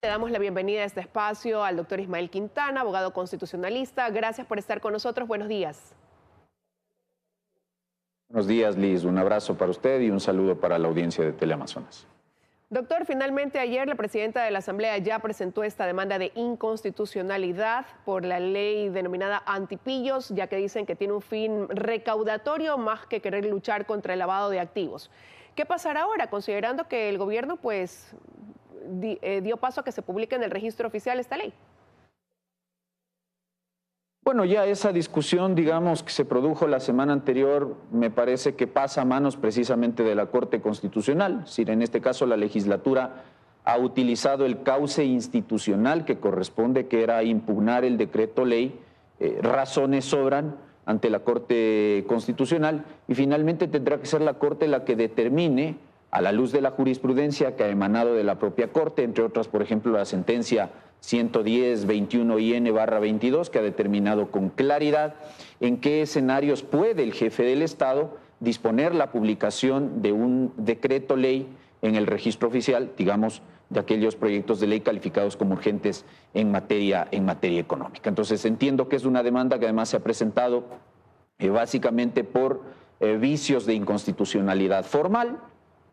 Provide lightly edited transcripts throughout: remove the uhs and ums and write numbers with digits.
Le damos la bienvenida a este espacio al doctor Ismael Quintana, abogado constitucionalista. Gracias por estar con nosotros. Buenos días. Buenos días, Liz. Un abrazo para usted y un saludo para la audiencia de Teleamazonas. Doctor, finalmente ayer la presidenta de la Asamblea ya presentó esta demanda de inconstitucionalidad por la ley denominada antipillos, ya que dicen que tiene un fin recaudatorio más que querer luchar contra el lavado de activos. ¿Qué pasará ahora, considerando que el gobierno dio paso a que se publique en el registro oficial esta ley? Bueno, ya esa discusión, digamos, que se produjo la semana anterior, me parece que pasa a manos precisamente de la Corte Constitucional. Es decir, en este caso la legislatura ha utilizado el cauce institucional que corresponde, que era impugnar el decreto ley. Razones sobran ante la Corte Constitucional y finalmente tendrá que ser la Corte la que determine, a la luz de la jurisprudencia que ha emanado de la propia Corte, entre otras, por ejemplo, la sentencia 110-21-IN/22, que ha determinado con claridad en qué escenarios puede el jefe del Estado disponer la publicación de un decreto ley en el registro oficial, digamos, de aquellos proyectos de ley calificados como urgentes en materia económica. Entonces entiendo que es una demanda que además se ha presentado básicamente por vicios de inconstitucionalidad formal,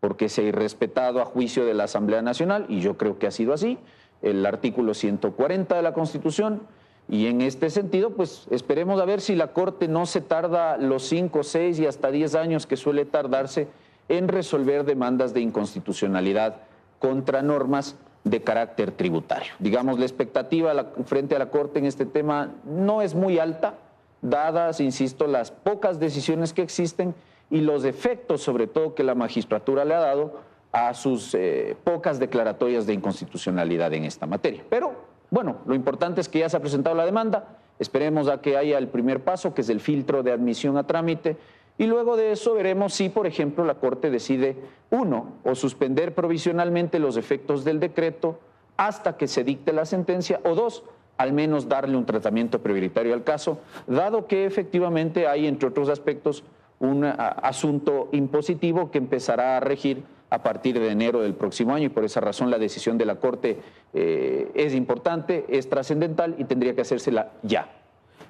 porque se ha irrespetado a juicio de la Asamblea Nacional, y yo creo que ha sido así, el artículo 140 de la Constitución, y en este sentido, pues esperemos a ver si la Corte no se tarda los 5, 6 y hasta 10 años que suele tardarse en resolver demandas de inconstitucionalidad contra normas de carácter tributario. Digamos, la expectativa frente a la Corte en este tema no es muy alta, dadas, insisto, las pocas decisiones que existen y los efectos, sobre todo, que la magistratura le ha dado a sus pocas declaratorias de inconstitucionalidad en esta materia. Pero, bueno, lo importante es que ya se ha presentado la demanda, esperemos a que haya el primer paso, que es el filtro de admisión a trámite, y luego de eso veremos si, por ejemplo, la Corte decide, uno, o suspender provisionalmente los efectos del decreto hasta que se dicte la sentencia, o dos, al menos darle un tratamiento prioritario al caso, dado que efectivamente hay, entre otros aspectos, un asunto impositivo que empezará a regir a partir de enero del próximo año, y por esa razón la decisión de la Corte es importante, es trascendental y tendría que hacérsela ya.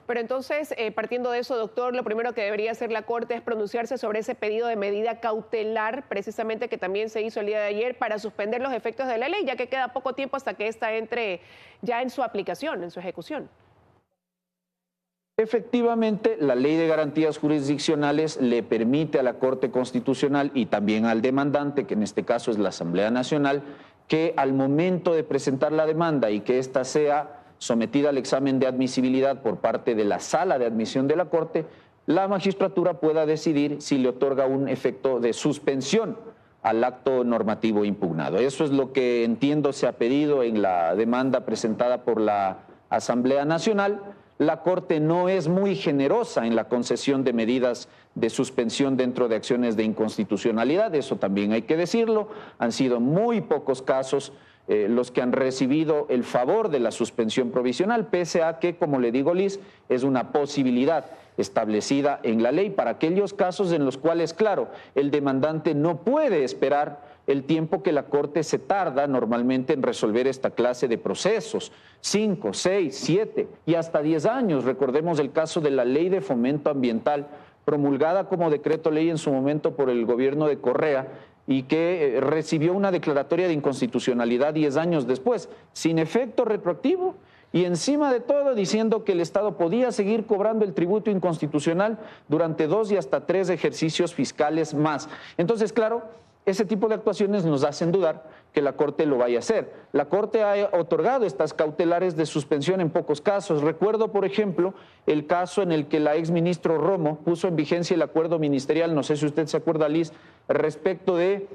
Pero entonces, partiendo de eso, doctor, lo primero que debería hacer la Corte es pronunciarse sobre ese pedido de medida cautelar, precisamente que también se hizo el día de ayer, para suspender los efectos de la ley, ya que queda poco tiempo hasta que ésta entre ya en su aplicación, en su ejecución. Efectivamente, la Ley de Garantías Jurisdiccionales le permite a la Corte Constitucional y también al demandante, que en este caso es la Asamblea Nacional, que al momento de presentar la demanda y que ésta sea sometida al examen de admisibilidad por parte de la Sala de Admisión de la Corte, la magistratura pueda decidir si le otorga un efecto de suspensión al acto normativo impugnado. Eso es lo que entiendo se ha pedido en la demanda presentada por la Asamblea Nacional. La Corte no es muy generosa en la concesión de medidas de suspensión dentro de acciones de inconstitucionalidad, eso también hay que decirlo. Han sido muy pocos casos los que han recibido el favor de la suspensión provisional, pese a que, como le digo, Liz, es una posibilidad establecida en la ley para aquellos casos en los cuales, claro, el demandante no puede esperar el tiempo que la Corte se tarda normalmente en resolver esta clase de procesos, 5, 6, 7 y hasta 10 años. Recordemos el caso de la Ley de Fomento Ambiental, promulgada como decreto ley en su momento por el gobierno de Correa y que recibió una declaratoria de inconstitucionalidad 10 años después, sin efecto retroactivo. Y encima de todo diciendo que el Estado podía seguir cobrando el tributo inconstitucional durante 2 y hasta 3 ejercicios fiscales más. Entonces, claro, ese tipo de actuaciones nos hacen dudar que la Corte lo vaya a hacer. La Corte ha otorgado estas cautelares de suspensión en pocos casos. Recuerdo, por ejemplo, el caso en el que la exministro Romo puso en vigencia el acuerdo ministerial, no sé si usted se acuerda, Liz, respecto de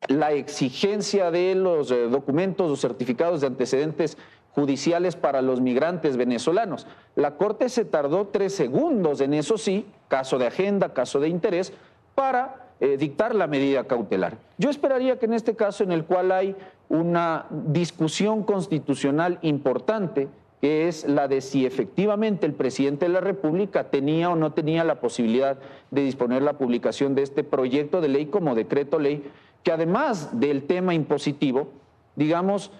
la exigencia de los documentos o certificados de antecedentes judiciales para los migrantes venezolanos. La Corte se tardó 3 segundos en eso sí, caso de agenda, caso de interés, para dictar la medida cautelar. Yo esperaría que en este caso, en el cual hay una discusión constitucional importante, que es la de si efectivamente el presidente de la República tenía o no tenía la posibilidad de disponer la publicación de este proyecto de ley como decreto ley, que además del tema impositivo, digamos,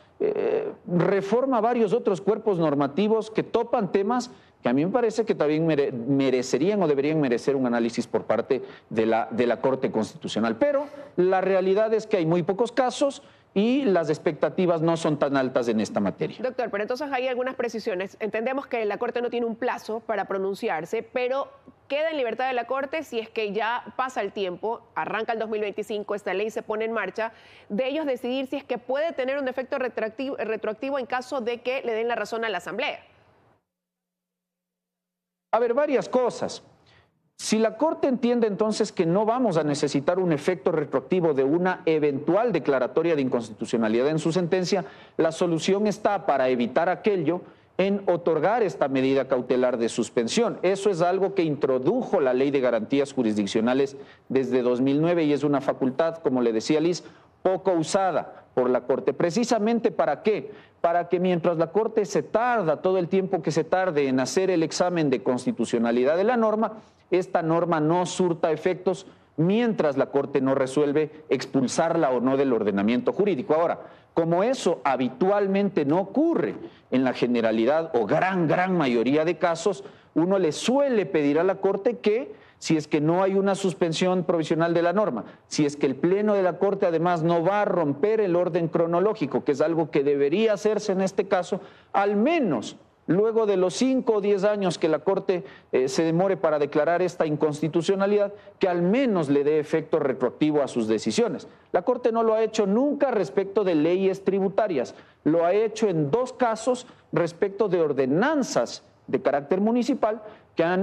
reforma varios otros cuerpos normativos que topan temas que a mí me parece que también merecerían o deberían merecer un análisis por parte de la Corte Constitucional. Pero la realidad es que hay muy pocos casos y las expectativas no son tan altas en esta materia. Doctor, pero entonces hay algunas precisiones. Entendemos que la Corte no tiene un plazo para pronunciarse, pero queda en libertad de la Corte si es que ya pasa el tiempo, arranca el 2025, esta ley se pone en marcha, de ellos decidir si es que puede tener un efecto retroactivo en caso de que le den la razón a la Asamblea. A ver, varias cosas. Si la Corte entiende entonces que no vamos a necesitar un efecto retroactivo de una eventual declaratoria de inconstitucionalidad en su sentencia, la solución está para evitar aquello en otorgar esta medida cautelar de suspensión. Eso es algo que introdujo la Ley de Garantías Jurisdiccionales desde 2009 y es una facultad, como le decía Liz, poco usada por la Corte. ¿Precisamente para qué? Para que mientras la Corte se tarda todo el tiempo que se tarde en hacer el examen de constitucionalidad de la norma, esta norma no surta efectos mientras la Corte no resuelve expulsarla o no del ordenamiento jurídico. Ahora, como eso habitualmente no ocurre en la generalidad o gran mayoría de casos, uno le suele pedir a la Corte que, si es que no hay una suspensión provisional de la norma, si es que el Pleno de la Corte además no va a romper el orden cronológico, que es algo que debería hacerse en este caso, al menos luego de los 5 o 10 años que la Corte se demore para declarar esta inconstitucionalidad, que al menos le dé efecto retroactivo a sus decisiones. La Corte no lo ha hecho nunca respecto de leyes tributarias, lo ha hecho en 2 casos respecto de ordenanzas de carácter municipal que han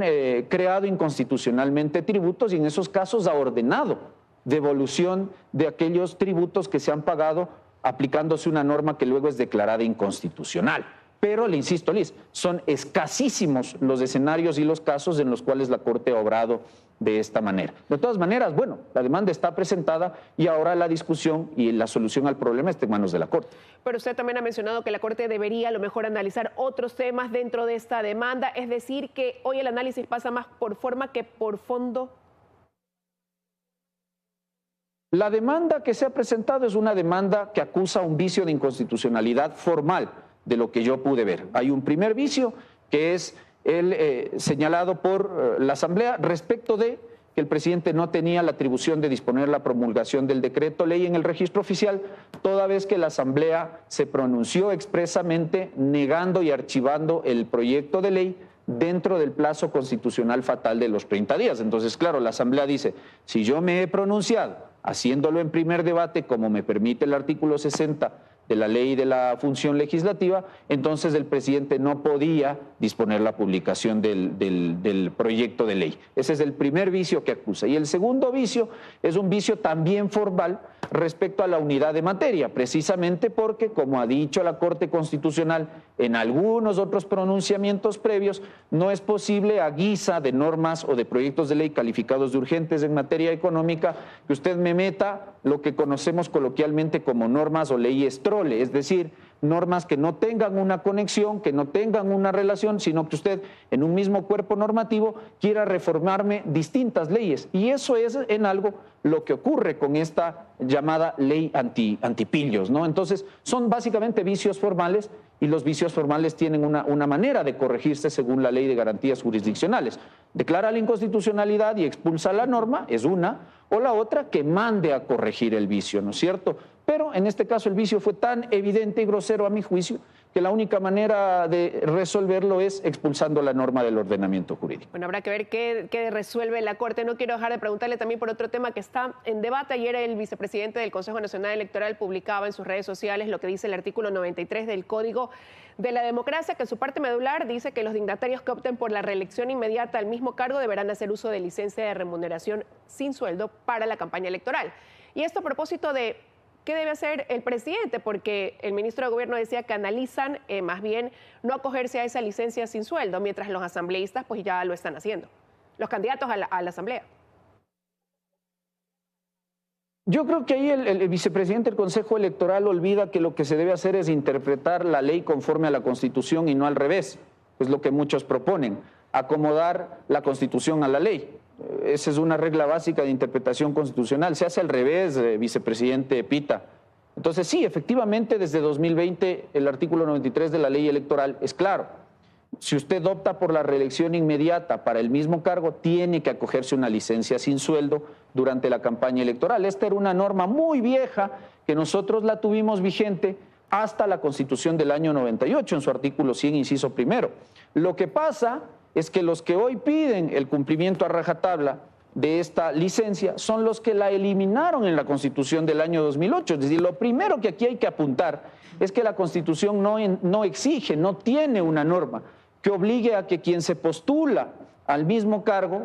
creado inconstitucionalmente tributos y en esos casos ha ordenado devolución de aquellos tributos que se han pagado aplicándose una norma que luego es declarada inconstitucional. Pero, le insisto, Liz, son escasísimos los escenarios y los casos en los cuales la Corte ha obrado de esta manera. De todas maneras, bueno, la demanda está presentada y ahora la discusión y la solución al problema está en manos de la Corte. Pero usted también ha mencionado que la Corte debería a lo mejor analizar otros temas dentro de esta demanda, es decir, que hoy el análisis pasa más por forma que por fondo. La demanda que se ha presentado es una demanda que acusa un vicio de inconstitucionalidad formal, de lo que yo pude ver. Hay un primer vicio que es el señalado por la Asamblea respecto de que el presidente no tenía la atribución de disponer la promulgación del decreto ley en el registro oficial, toda vez que la Asamblea se pronunció expresamente negando y archivando el proyecto de ley dentro del plazo constitucional fatal de los 30 días. Entonces, claro, la Asamblea dice, si yo me he pronunciado haciéndolo en primer debate, como me permite el artículo 60 de la ley de la función legislativa, entonces el presidente no podía disponer la publicación del proyecto de ley. Ese es el primer vicio que acusa. Y el segundo vicio es un vicio también formal respecto a la unidad de materia, precisamente porque, como ha dicho la Corte Constitucional en algunos otros pronunciamientos previos, no es posible a guisa de normas o de proyectos de ley calificados de urgentes en materia económica que usted me meta lo que conocemos coloquialmente como normas o leyes trole, es decir, normas que no tengan una conexión, que no tengan una relación, sino que usted en un mismo cuerpo normativo quiera reformarme distintas leyes. Y eso es en algo lo que ocurre con esta llamada ley antipillos, ¿no? Entonces, son básicamente vicios formales y los vicios formales tienen una manera de corregirse según la Ley de Garantías Jurisdiccionales. Declara la inconstitucionalidad y expulsa la norma, es una, o la otra que mande a corregir el vicio, ¿no es cierto? Pero en este caso el vicio fue tan evidente y grosero a mi juicio que la única manera de resolverlo es expulsando la norma del ordenamiento jurídico. Bueno, habrá que ver qué resuelve la Corte. No quiero dejar de preguntarle también por otro tema que está en debate. Ayer el vicepresidente del Consejo Nacional Electoral publicaba en sus redes sociales lo que dice el artículo 93 del Código de la Democracia, que en su parte medular dice que los dignatarios que opten por la reelección inmediata al mismo cargo deberán hacer uso de licencia de remuneración sin sueldo para la campaña electoral. Y esto a propósito de ¿qué debe hacer el presidente? Porque el ministro de Gobierno decía que analizan más bien no acogerse a esa licencia sin sueldo, mientras los asambleístas pues ya lo están haciendo, los candidatos a la asamblea. Yo creo que ahí el vicepresidente del Consejo Electoral olvida que lo que se debe hacer es interpretar la ley conforme a la Constitución y no al revés, es lo que muchos proponen, acomodar la Constitución a la ley. Esa es una regla básica de interpretación constitucional. Se hace al revés, vicepresidente Pita. Entonces, sí, efectivamente, desde 2020 el artículo 93 de la ley electoral es claro. Si usted opta por la reelección inmediata para el mismo cargo, tiene que acogerse a una licencia sin sueldo durante la campaña electoral. Esta era una norma muy vieja que nosotros la tuvimos vigente hasta la Constitución del año 98, en su artículo 100, inciso primero. Lo que pasa es que los que hoy piden el cumplimiento a rajatabla de esta licencia son los que la eliminaron en la Constitución del año 2008. Es decir, lo primero que aquí hay que apuntar es que la Constitución no exige, no tiene una norma que obligue a que quien se postula al mismo cargo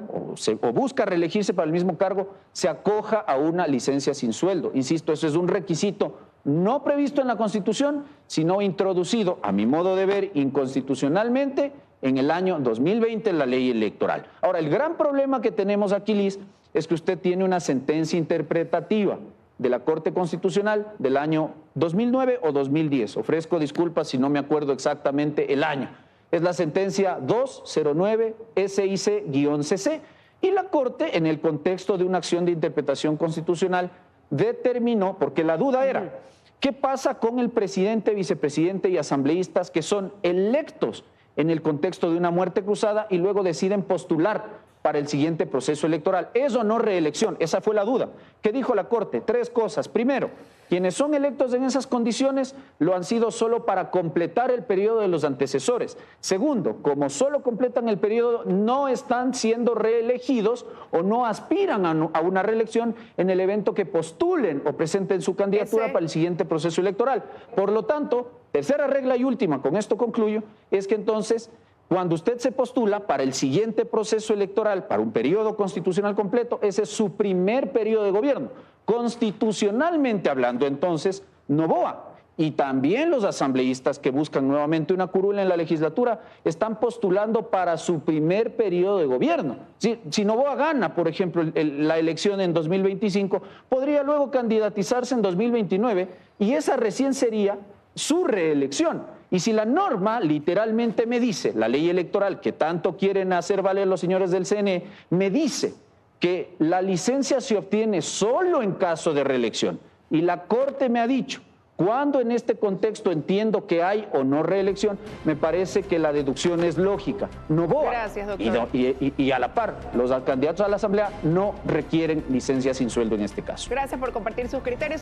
o busca reelegirse para el mismo cargo se acoja a una licencia sin sueldo. Insisto, eso es un requisito no previsto en la Constitución, sino introducido, a mi modo de ver, inconstitucionalmente en el año 2020 en la ley electoral. Ahora, el gran problema que tenemos aquí, Liz, es que usted tiene una sentencia interpretativa de la Corte Constitucional del año 2009 o 2010. Ofrezco disculpas si no me acuerdo exactamente el año. Es la sentencia 209 SIC-CC, y la Corte, en el contexto de una acción de interpretación constitucional, determinó, porque la duda era, ¿qué pasa con el presidente, vicepresidente y asambleístas que son electos en el contexto de una muerte cruzada y luego deciden postular para el siguiente proceso electoral? ¿Es o no reelección? Esa fue la duda. ¿Qué dijo la Corte? Tres cosas. Primero, quienes son electos en esas condiciones lo han sido solo para completar el periodo de los antecesores. Segundo, como solo completan el periodo, no están siendo reelegidos o no aspiran a una reelección en el evento que postulen o presenten su candidatura para el siguiente proceso electoral. Por lo tanto, tercera regla y última, con esto concluyo, es que entonces, cuando usted se postula para el siguiente proceso electoral, para un periodo constitucional completo, ese es su primer periodo de gobierno. Constitucionalmente hablando, entonces, Noboa y también los asambleístas que buscan nuevamente una curula en la legislatura están postulando para su primer periodo de gobierno. Si Noboa gana, por ejemplo, la elección en 2025, podría luego candidatizarse en 2029 y esa recién sería su reelección. Y si la norma literalmente me dice, la ley electoral que tanto quieren hacer valer los señores del CNE, me dice que la licencia se obtiene solo en caso de reelección, y la Corte me ha dicho, cuando en este contexto entiendo que hay o no reelección, me parece que la deducción es lógica. Noboa. Gracias, doctor. Y a la par, los candidatos a la Asamblea no requieren licencia sin sueldo en este caso. Gracias por compartir sus criterios.